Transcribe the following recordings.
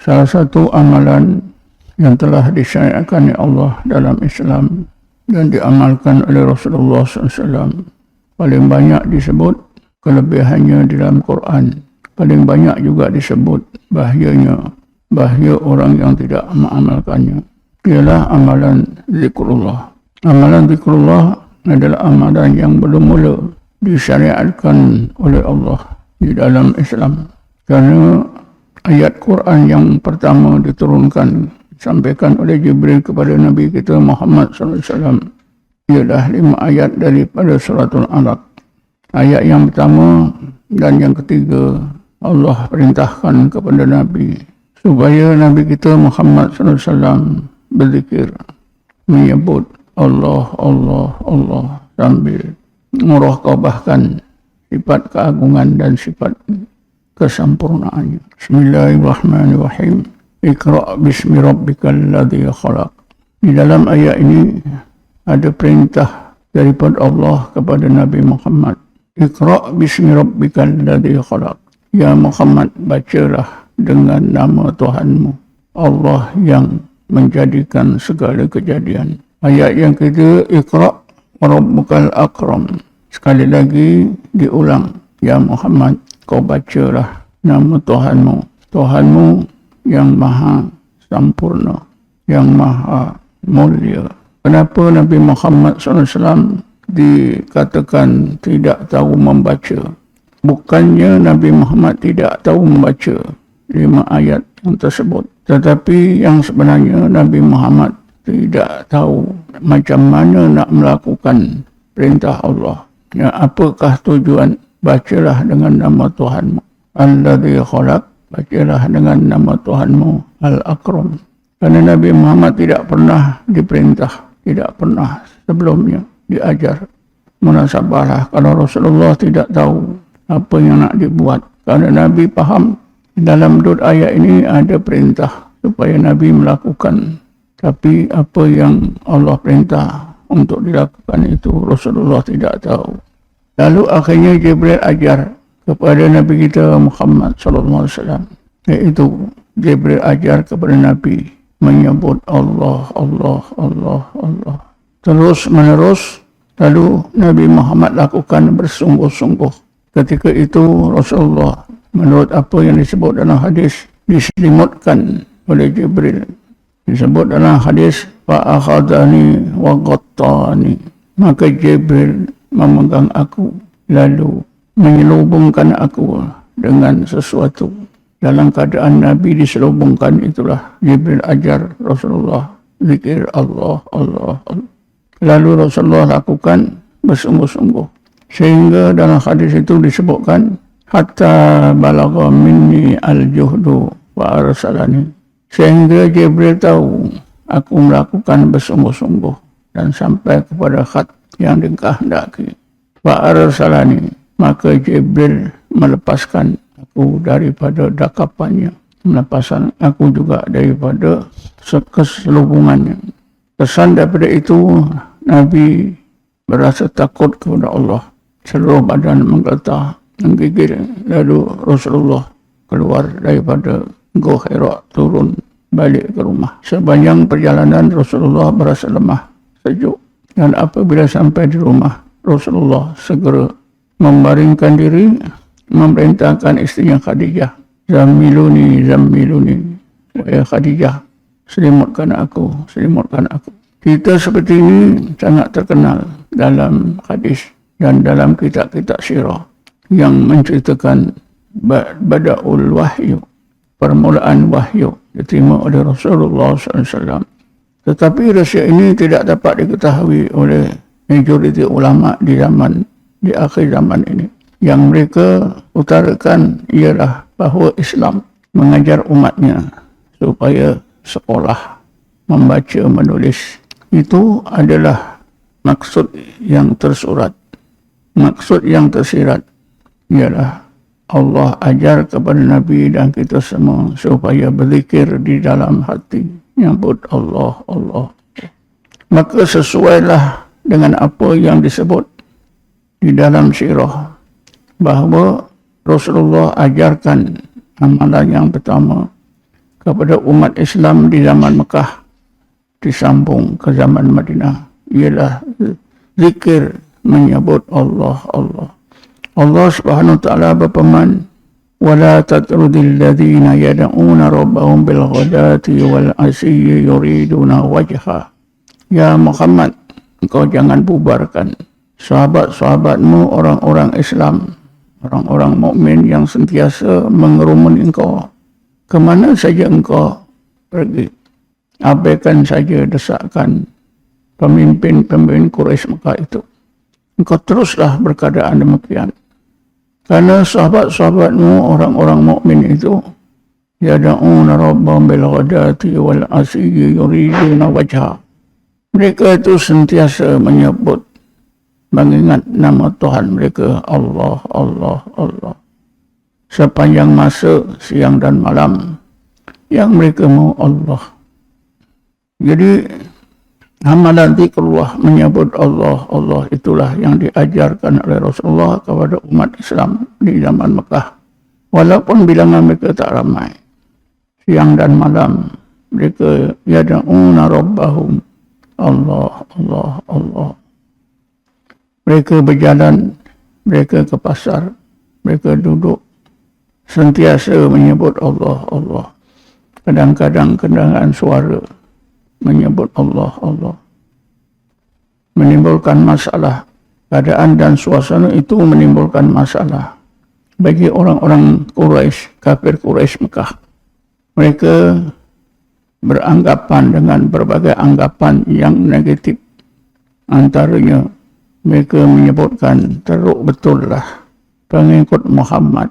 Salah satu amalan yang telah disyariatkan oleh Allah dalam Islam dan diamalkan oleh Rasulullah SAW, paling banyak disebut kelebihannya di dalam Quran, paling banyak juga disebut bahaya orang yang tidak mengamalkannya, ialah amalan zikrullah. Amalan zikrullah adalah amalan yang bermula disyariatkan oleh Allah di dalam Islam, kerana ayat Quran yang pertama diturunkan disampaikan oleh Jibril kepada Nabi kita Muhammad SAW ialah 5 ayat daripada suratul Alaq. Ayat yang pertama dan yang ketiga Allah perintahkan kepada Nabi supaya Nabi kita Muhammad SAW berzikir, menyebut Allah, Allah, Allah sambil muraqabahkan sifat keagungan dan sifat kesempurnaannya. Bismillahirrahmanirrahim. Iqra' bismi rabbikal ladzi khalaq. Di dalam ayat ini ada perintah daripada Allah kepada Nabi Muhammad. Iqra' bismi rabbikal ladzi khalaq. Ya Muhammad, bacalah dengan nama Tuhanmu, Allah yang menjadikan segala kejadian. Ayat yang kedua, Iqra' rabbukal akram. Sekali lagi diulang, ya Muhammad, kau bacalah nama Tuhanmu, Tuhanmu yang maha sempurna, yang maha mulia. Kenapa Nabi Muhammad SAW dikatakan tidak tahu membaca? Bukannya Nabi Muhammad tidak tahu membaca 5 ayat yang tersebut, tetapi yang sebenarnya Nabi Muhammad tidak tahu macam mana nak melakukan perintah Allah. Ya, apakah tujuan bacalah dengan nama Tuhanmu alladzi khalaq, bacalah dengan nama Tuhanmu al-akram. Kerana Nabi Muhammad tidak pernah diperintah, tidak pernah sebelumnya diajar munasabahlah kalau Rasulullah tidak tahu apa yang nak dibuat. Kerana Nabi faham dalam dua ayat ini ada perintah supaya Nabi melakukan, tapi apa yang Allah perintah untuk dilakukan itu Rasulullah tidak tahu. Lalu akhirnya Jibril ajar kepada Nabi kita Muhammad SAW, iaitu Jibril ajar kepada Nabi menyebut Allah, Allah, Allah, Allah terus menerus. Lalu Nabi Muhammad lakukan bersungguh-sungguh. Ketika itu Rasulullah, menurut apa yang disebut dalam hadis, diselimutkan oleh Jibril. Disebut dalam hadis, fa'akhadani wa ghattani, maka Jibril memegang aku lalu menyelubungkan aku dengan sesuatu. Dalam keadaan Nabi diselubungkan itulah Jibril ajar Rasulullah zikir Allah, Allah, Allah. Lalu Rasulullah lakukan bersungguh-sungguh, sehingga dalam hadis itu disebutkan hatta balagha minni al-juhdu wa arsalani, sehingga Jibril tahu aku melakukan bersungguh-sungguh dan sampai kepada khat yang dikehendaki. Wa arsalani, maka Jibril melepaskan aku daripada dakapannya, melepaskan aku juga daripada keselubungannya. Kesan daripada itu Nabi berasa takut kepada Allah, seluruh badan menggeletar, menggigil. Lalu Rasulullah keluar daripada Gua Hira, turun balik ke rumah. Sepanjang perjalanan Rasulullah berasa lemah, sejuk, dan apabila sampai di rumah Rasulullah segera membaringkan diri, memerintahkan istrinya Khadijah, Zammiluni, Zammiluni, wahai Khadijah, selimutkan aku, selimutkan aku. Kita seperti ini sangat terkenal dalam hadis dan dalam kitab-kitab sirah yang menceritakan bada'ul wahyu, permulaan wahyu diterima oleh Rasulullah SAW. Tetapi rahsia ini tidak dapat diketahui oleh majoriti ulama di akhir zaman ini. Yang mereka utarakan ialah bahawa Islam mengajar umatnya supaya sekolah membaca menulis. Itu adalah maksud yang tersurat. Maksud yang tersirat ialah Allah ajar kepada Nabi dan kita semua supaya berzikir di dalam hati, menyebut Allah, Allah. Maka sesuailah dengan apa yang disebut di dalam sirah, bahawa Rasulullah ajarkan amalan yang pertama kepada umat Islam di zaman Mekah disambung ke zaman Madinah ialah zikir menyebut Allah. Allah Subhanahu wa taala berfirman, "Wala tatrudil ladzina yad'una rabbahum bil ghadati wal asyi yuriduna wajha." Ya Muhammad, engkau jangan bubarkan sahabat-sahabatmu orang-orang Islam, orang-orang mukmin yang sentiasa mengerumuni engkau. Kemana saja engkau pergi, abaikan saja desakan pemimpin-pemimpin Quraisy Mekah itu. Engkau teruslah berkeadaan demikian. Karena sahabat-sahabatmu orang-orang mukmin itu yad'una rabbahum bil ghadati wal asyi yuriduna wajha. Mereka itu sentiasa menyebut, mengingat nama Tuhan mereka, Allah, Allah, Allah. Sepanjang masa, siang dan malam, yang mereka mau Allah. Jadi, amalan zikrullah menyebut Allah, Allah itulah yang diajarkan oleh Rasulullah kepada umat Islam di zaman Mekah. Walaupun bilangan mereka tak ramai, siang dan malam, mereka yad'una rabbahum, Allah, Allah, Allah. Mereka berjalan, mereka ke pasar, mereka duduk, sentiasa menyebut Allah, Allah. Kadang-kadang kendaraan suara menyebut Allah, Allah. Menimbulkan masalah. Keadaan dan suasana itu menimbulkan masalah bagi orang-orang Quraisy, kafir Quraisy Mekah. Mereka beranggapan dengan berbagai anggapan yang negatif. Antaranya, mereka menyebutkan teruk betullah pengikut Muhammad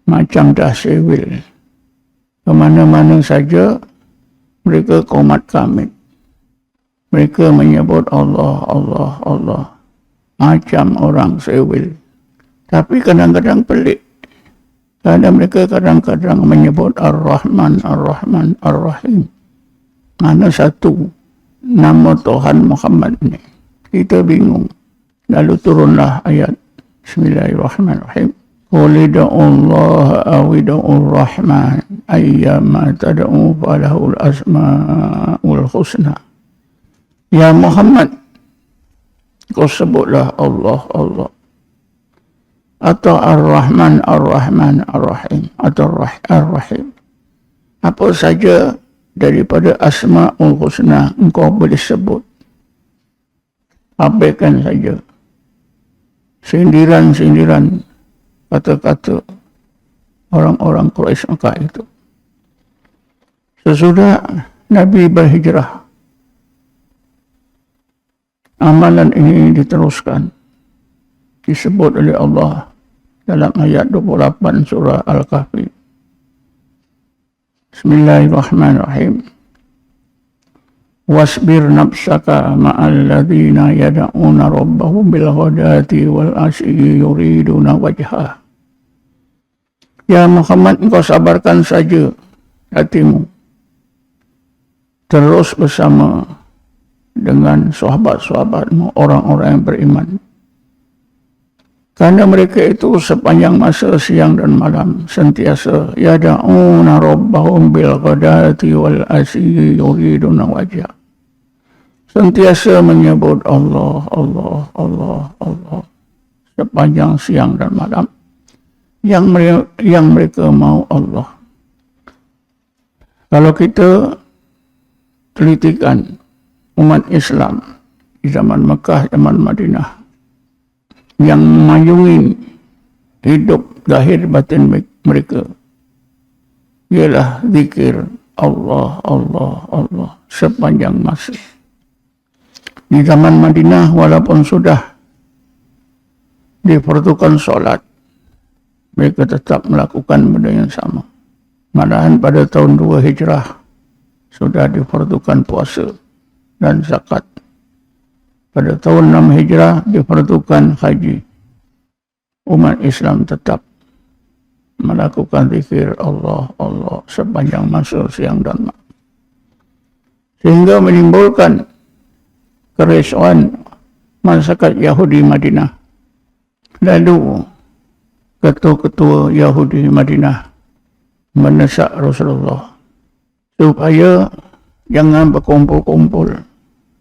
macam dah sewil. Kemana-mana saja mereka komat kamit. Mereka menyebut Allah, Allah, Allah macam orang sewil. Tapi kadang-kadang pelik. Karena mereka kadang-kadang menyebut Ar-Rahman, Ar-Rahman, Ar-Rahim. Mana satu nama Tuhan Muhammad ini? Kita bingung. Lalu turunlah ayat Bismillahirrahmanirrahim. Qul ida'ullaha awida'ur rahman ayyama tad'u falahul asma'ul husna. Ya Muhammad, kau sebutlah Allah, Allah. Atau Ar-Rahman, Ar-Rahman, Ar-Rahim, atau Ar-Rahim. Apa saja daripada Asma'ul Husna engkau boleh sebut. Abaikan saja sindiran-sindiran kata-kata orang-orang Quraisy Mekah itu. Sesudah Nabi berhijrah, amalan ini diteruskan. Disebut oleh Allah dalam ayat 28 surah Al-Kahfi. Bismillahirrahmanirrahim. Wasbir nafsaka ma'al ladzina yad'una rabbahum bil ghadati wal asyi yuriduna wajhah. Ya Muhammad, engkau sabarkan saja hatimu. Terus bersama dengan sahabat-sahabatmu, orang-orang yang beriman. Karena mereka itu sepanjang masa siang dan malam sentiasa yad'una rabbahum bil ghadati wal asyi yuriduna wajha. Sentiasa menyebut Allah, Allah, Allah, Allah sepanjang siang dan malam. Yang mereka mau Allah. Kalau kita telitikan umat Islam di zaman Mekah, zaman Madinah, yang memayungi hidup zahir batin mereka ialah zikir Allah, Allah, Allah sepanjang masa. Di zaman Madinah, walaupun sudah diperuntukkan solat, mereka tetap melakukan benda yang sama. Malahan pada tahun 2 Hijrah sudah diperuntukkan puasa dan zakat. Pada tahun 6 Hijrah diperuntukkan haji. Umat Islam tetap melakukan zikir Allah, Allah sepanjang masa siang dan malam. Sehingga menimbulkan kerisauan masyarakat Yahudi Madinah. Lalu ketua-ketua Yahudi Madinah mendesak Rasulullah supaya jangan berkumpul-kumpul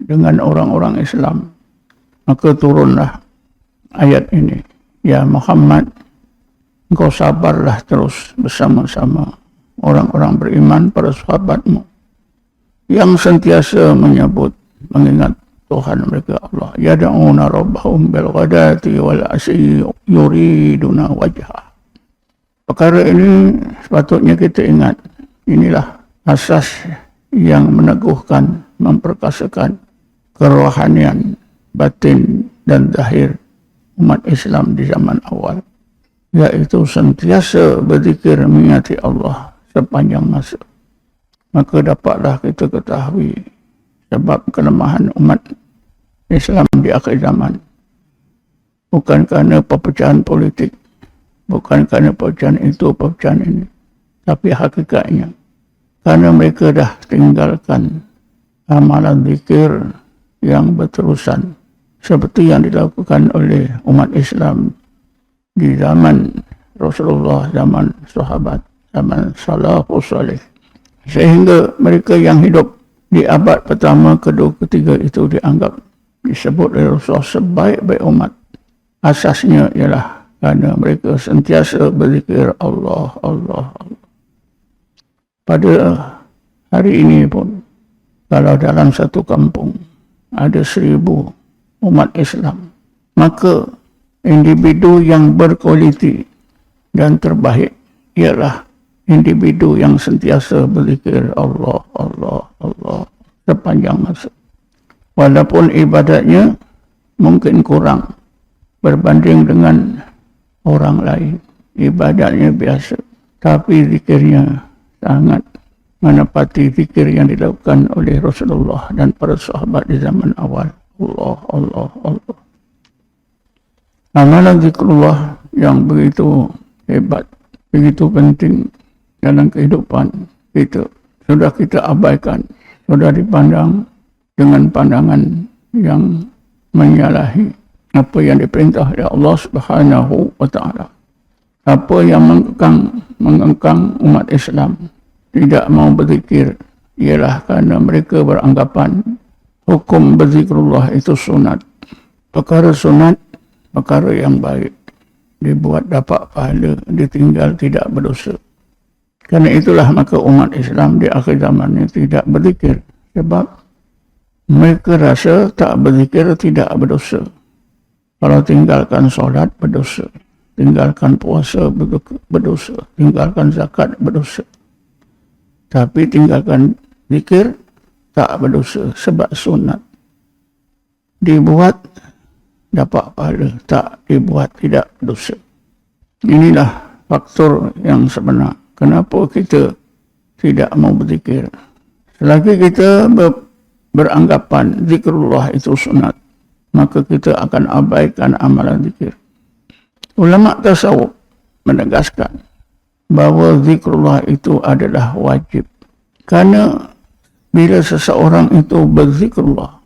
dengan orang-orang Islam. Maka turunlah ayat ini. Ya Muhammad, engkau sabarlah terus bersama-sama orang-orang beriman, para sahabatmu yang sentiasa mengingat Tuhan mereka Allah. Yad'una rabbahum bil ghadati wal asyi yuriduna wajhah. Perkara ini sepatutnya kita ingat. Inilah asas yang meneguhkan, memperkasakan kerohanian batin dan zahir umat Islam di zaman awal, yaitu sentiasa berzikir mengingati Allah sepanjang masa. Maka dapatlah kita ketahui sebab kelemahan umat Islam di akhir zaman bukan kerana perpecahan politik, bukan kerana perpecahan itu, perpecahan ini, tapi hakikatnya kerana mereka dah tinggalkan amalan zikir yang berterusan seperti yang dilakukan oleh umat Islam di zaman Rasulullah, zaman sahabat, zaman salafus salih, sehingga mereka yang hidup di abad pertama, kedua, ketiga itu dianggap, disebut oleh Rasulullah sebaik-baik umat. Asasnya ialah kerana mereka sentiasa berzikir Allah, Allah, Allah. Pada hari ini pun, kalau dalam satu kampung ada 1000 umat Islam, maka individu yang berkualiti dan terbaik ialah individu yang sentiasa berzikir Allah, Allah, Allah sepanjang masa. Walaupun ibadatnya mungkin kurang berbanding dengan orang lain, ibadatnya biasa, tapi zikirnya sangat menepati zikir yang dilakukan oleh Rasulullah dan para sahabat di zaman awal. Allah, Allah, Allah. Amalan zikrullah yang begitu hebat, begitu penting dalam kehidupan kita, sudah kita abaikan, sudah dipandang dengan pandangan yang menyalahi apa yang diperintah oleh Allah Subhanahu wa Ta'ala. Apa yang mengengkang umat Islam tidak mau berzikir ialah kerana mereka beranggapan hukum berzikrullah itu sunat. Perkara sunat, perkara yang baik, dibuat dapat pahala, ditinggal tidak berdosa. Kerana itulah maka umat Islam di akhir zaman ini tidak berzikir, sebab mereka rasa tak berzikir tidak berdosa. Kalau tinggalkan solat berdosa, tinggalkan puasa berdosa, tinggalkan zakat berdosa. Tapi tinggalkan zikir tak berdosa sebab sunat. Dibuat dapat pahala, tak dibuat tidak berdosa. Inilah faktor yang sebenar. Kenapa kita tidak mau berzikir? Selagi kita beranggapan zikrullah itu sunat, maka kita akan abaikan amalan zikir. Ulama tasawuf menegaskan bahawa zikrullah itu adalah wajib. Kerana bila seseorang itu berzikrullah,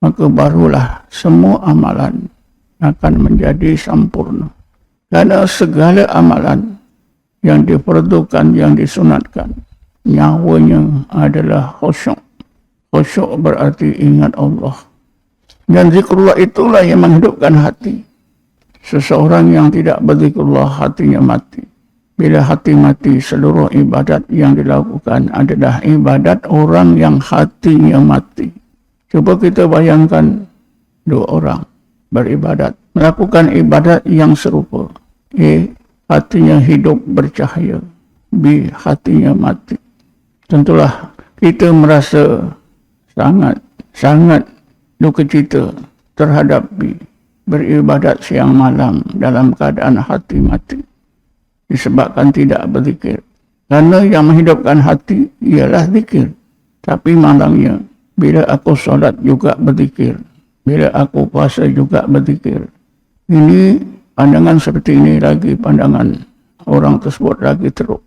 maka barulah semua amalan akan menjadi sempurna. Kerana segala amalan yang diperlukan, yang disunatkan, nyawanya adalah khusyuk. Khusyuk berarti ingat Allah. Dan zikrullah itulah yang menghidupkan hati. Seseorang yang tidak berzikrullah, hatinya mati. Bila hati mati, seluruh ibadat yang dilakukan adalah ibadat orang yang hatinya mati. Cuba kita bayangkan 2 orang beribadat, melakukan ibadat yang serupa. A, hatinya hidup bercahaya. B, hatinya mati. Tentulah kita merasa sangat duka cita terhadap B, beribadat siang malam dalam keadaan hati mati, disebabkan tidak berzikir. Kerana yang menghidupkan hati ialah zikir. Tapi malangnya, bila aku solat juga berzikir, bila aku puasa juga berzikir. Ini pandangan seperti ini lagi, pandangan orang tersebut lagi teruk.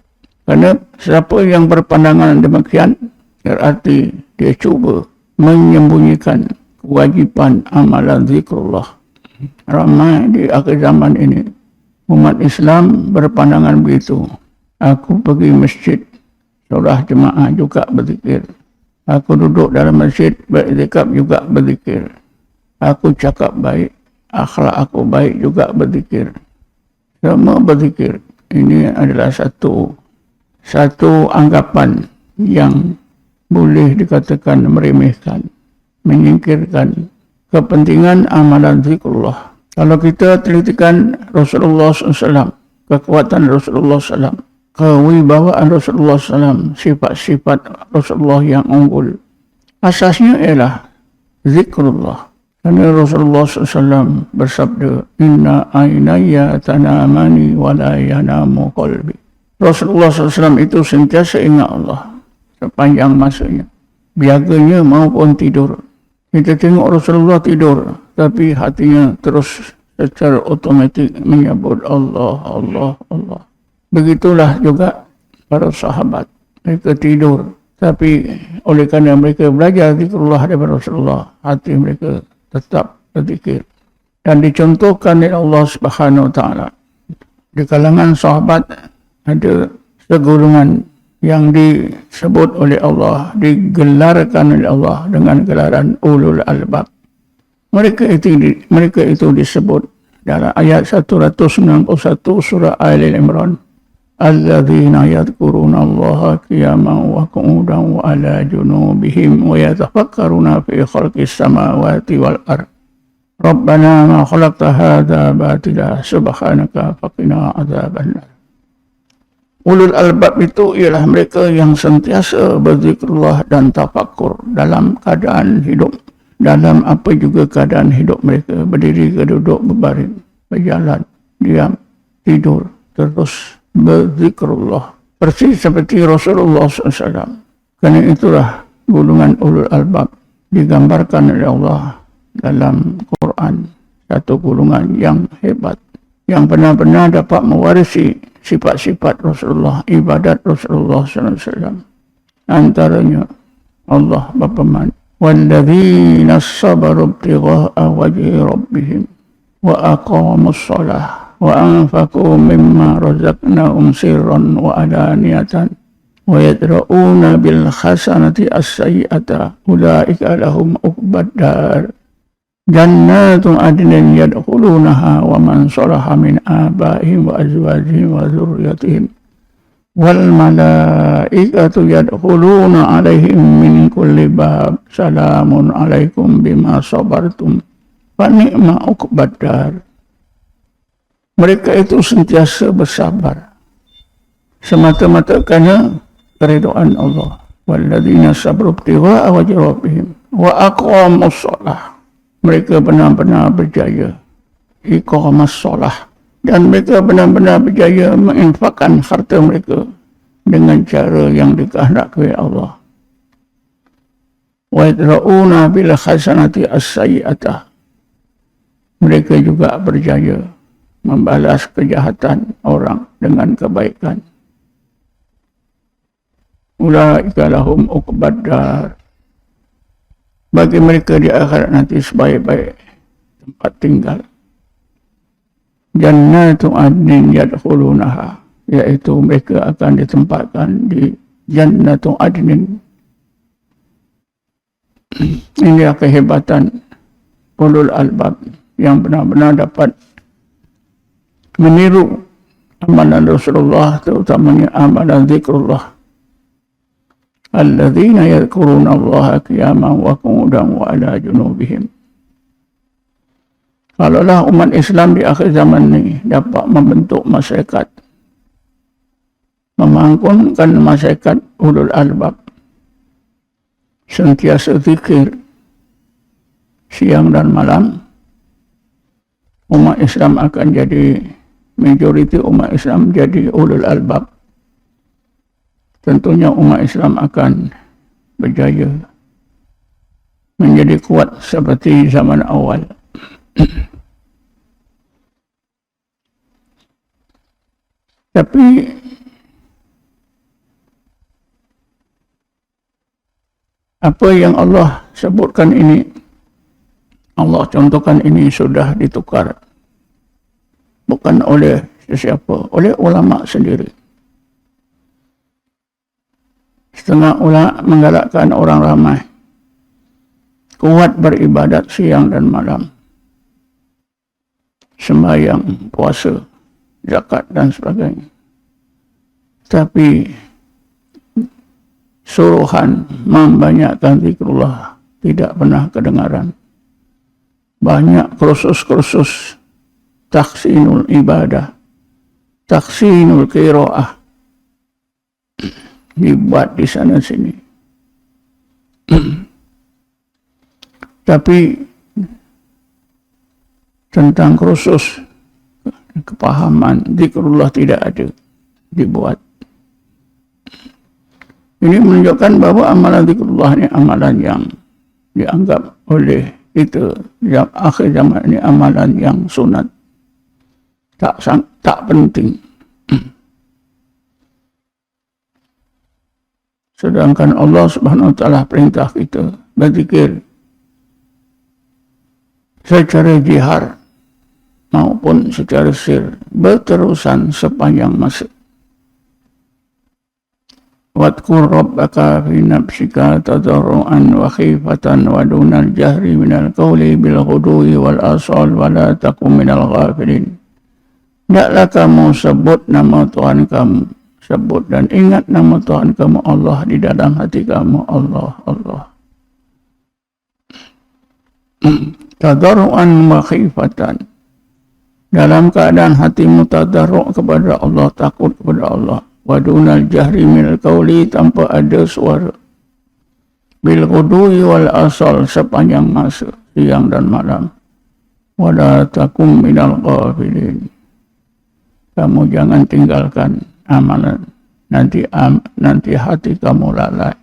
Kerana siapa yang berpandangan demikian, berarti dia cuba menyembunyikan kewajiban amalan zikrullah. Ramai di akhir zaman ini umat Islam berpandangan begitu. Aku pergi masjid surah jemaah juga berzikir. Aku duduk dalam masjid beriktikaf juga berzikir. Aku cakap baik, akhlak aku baik juga berzikir. Semua berzikir. Ini adalah satu anggapan yang boleh dikatakan meremehkan, menyingkirkan kepentingan amalan zikrullah. Kalau kita telitikan Rasulullah SAW, kekuatan Rasulullah SAW, kewibawaan Rasulullah SAW, sifat-sifat Rasulullah yang unggul, asasnya ialah zikrullah. Karena Rasulullah SAW bersabda, Inna aynaya tanamani wa la yanamu qalbi. Rasulullah SAW itu sentiasa ingat Allah sepanjang masanya, biaganya maupun tidur. Kita tengok Rasulullah tidur, tapi hatinya terus secara otomatik menyebut Allah, Allah, Allah. Begitulah juga para sahabat. Mereka tidur, tapi oleh kerana mereka belajar zikrullah daripada Rasulullah, hati mereka tetap berzikir. Dan dicontohkan oleh Allah Subhanahu Wa Taala. Di kalangan sahabat ada segolongan yang disebut oleh Allah, digelarkan oleh Allah dengan gelaran ulul albab. Mereka itu disebut dalam ayat 191 surah Al-Imran. Alladzina yadhkuruna Allaha qiyaman wa qu'udan wa ala junubihim wa yatafakkaruna fi khalqis samawati wal ard. Rabbana ma khalaqta hadza batila subhanaka faqina adzabannar. Ulul albab itu ialah mereka yang sentiasa berzikrullah dan tafakkur dalam keadaan hidup, dalam apa juga keadaan hidup mereka, berdiri ke duduk, berbaring, berjalan, diam, tidur, terus berzikrullah. Persis seperti Rasulullah SAW. Kerana itulah golongan ulul albab digambarkan oleh Allah dalam Quran. Satu golongan yang hebat, yang benar-benar dapat mewarisi sifat-sifat Rasulullah, ibadat Rasulullah SAW. Antaranya Allah berfirman, "Walladzina sabaru ibtigha'a wajhi rabbihim wa aqamus shalah wa anfaqu mimma razaqnahum sirran wa alaniyatan wa yadra'una bil hasanati as-sayyi'ata ulaika lahum uqbad dar. Jannatun adnin yadkhulunaha wa man salaha min abaihim wa azwajihim wa dzurriyyatihim wal malaikatu yadkhuluna alaihim min kulli bab salamun alaikum bima sabartum fa ni'ma uqbad dar." Mereka itu sentiasa bersabar semata-mata kerana keridhaan Allah. Walladzina sabaru ibtigha'a wajhi rabbihim wa aqamus shalah. Mereka benar-benar berjaya iqamas shalah, dan mereka benar-benar berjaya menginfakkan harta mereka dengan cara yang dikehendaki Allah. Wa yadra'una bil hasanati as-sayyi'ata. Mereka juga berjaya membalas kejahatan orang dengan kebaikan. Ulaika lahum uqbad dar. Bagi mereka di akhirat nanti sebaik-baik tempat tinggal. Jannatu adnin yadkhulunaha, iaitu mereka akan ditempatkan di Jannatu adnin. Inilah kehebatan ulul albab yang benar-benar dapat meniru amalan Rasulullah, terutamanya amalan zikrullah. Alladzina yadhkuruna Allaha qiyaman wa qu'udan wa ala junubihim. Kalaulah umat Islam di akhir zaman ini dapat membentuk masyarakat, memangkunkan masyarakat ulul albab, sentiasa zikir siang dan malam, umat Islam akan jadi, majoriti umat Islam jadi ulul albab. Tentunya umat Islam akan berjaya menjadi kuat seperti zaman awal. Tapi apa yang Allah sebutkan ini, Allah contohkan ini sudah ditukar. Bukan oleh sesiapa, oleh ulama sendiri. Setengah ulama menggalakkan orang ramai kuat beribadat siang dan malam, sembahyang, puasa, zakat dan sebagainya. Tapi suruhan membanyakkan zikrullah tidak pernah kedengaran. Banyak kursus-kursus tahsinul ibadah, tahsinul qiraah dibuat di sana sini. Tapi tentang kursus kepahaman zikrullah tidak ada dibuat. Ini menunjukkan bahwa amalan zikrullah ini amalan yang dianggap oleh kita akhir zaman ini amalan yang sunat, tak penting. Sedangkan Allah Subhanahu wa taala perintah kita berzikir secara jihar maupun secara sir berterusan sepanjang masa. Wadkur rabbaka fi nafsika tadarruan wa khifatan wa dunal jahri minal qawli bil ghudwi wal asal wa la takum minal ghafilin. Hendaklah kamu sebut nama Tuhan kamu, sebut dan ingat nama Tuhan kamu Allah di dalam hati kamu, Allah, Allah. Tadarruan wa khifatan, dalam keadaan hatimu tadarru' kepada Allah, takut kepada Allah. Wa dunal jahri minal qawli, tanpa ada suara. Bil ghudwi wal asal, sepanjang masa, siang dan malam. Wa la takum minal ghafilin, kamu jangan tinggalkan amalan, nanti hati kamu lalai.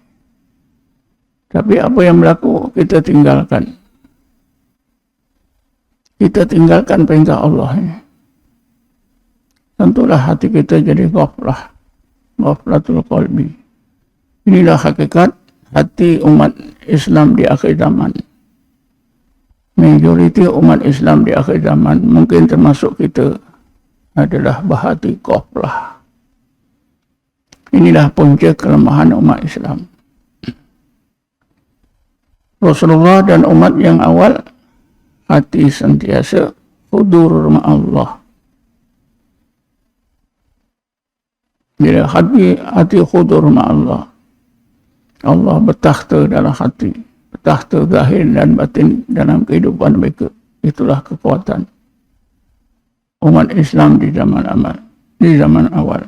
Tapi apa yang berlaku? Kita tinggalkan perintah Allah ini. Tentulah hati kita jadi ghaflatul qalbi. Inilah hakikat hati umat Islam di akhir zaman. Majoriti umat Islam di akhir zaman, mungkin termasuk kita, adalah berhati ghaflah. Inilah punca kelemahan umat Islam. Rasulullah dan umat yang awal hati sentiasa hudur ma'allah. Bila hati hudur ma'allah, Allah bertakhta dalam hati, bertakhta zahir dan batin dalam kehidupan mereka. Itulah kekuatan umat Islam di zaman awal.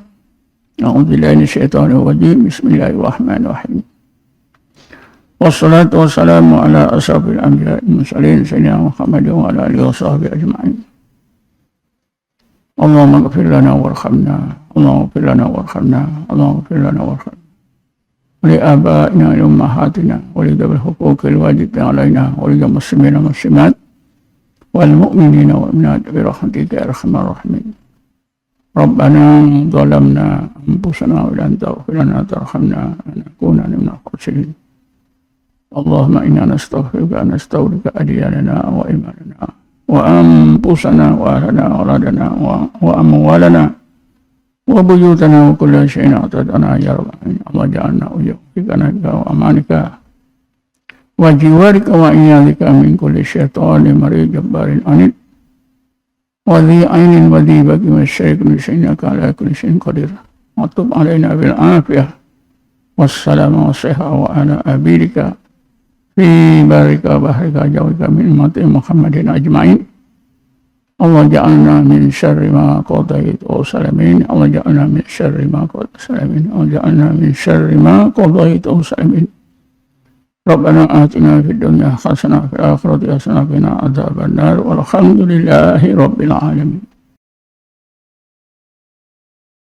A'udzubillahi minasyaitonir rajim. Bismillahirrahmanirrahim. Wassalatu wassalamu ala asyrafil anbiya'i wal mursalin sayyidina Muhammadin wa ala alihi washabbihi ajma'in. Allahumma ighfir lana warhamna, Allahumma ighfir lana warhamna, Allahumma ighfir lana warhamna. Li abaina wa ummahatina wa li dhabil huquqil wajibin alaina wa li muslimina wal muslimat wal mu'minina wal mu'minat bi rahmatika ya arhamar rahimin. Rabbana zalamna anfusana wa lan taghfir lana tarhamna lanakunanna minal khasirin. Allahumma inna nastaghfiruka wa nasta'udzika adiyana wa imanana wa anfusana wa ahlana wa auladana wa amwalana wa buyutana wa kulla shay'in atadana ya rabbal alamin. Allah ja'alna ujubikana wa amanika wa jiwarika wa iyadika min kulli syaitanin marid jabbarin anid wa dhi ainin wa dhi bagi wa syai'in innaka ala kulli syai'in qadir. Wa tub alaina bil afiyah wassalamu wasihha wa ala abidika fi barika bahrika jawika min ummati Muhammadin ajma'in. Allah ja'alna min syarri ma qadait wa salamin. Allah ja'alna min syarri ma qadait wa salamin. Allah ja'alna min syarri ma qadait wa salamin. Rabbana atina fid dunya hasanah wa fil akhirati hasanah wa qina adzabannar. Walhamdulillahi rabbil alamin.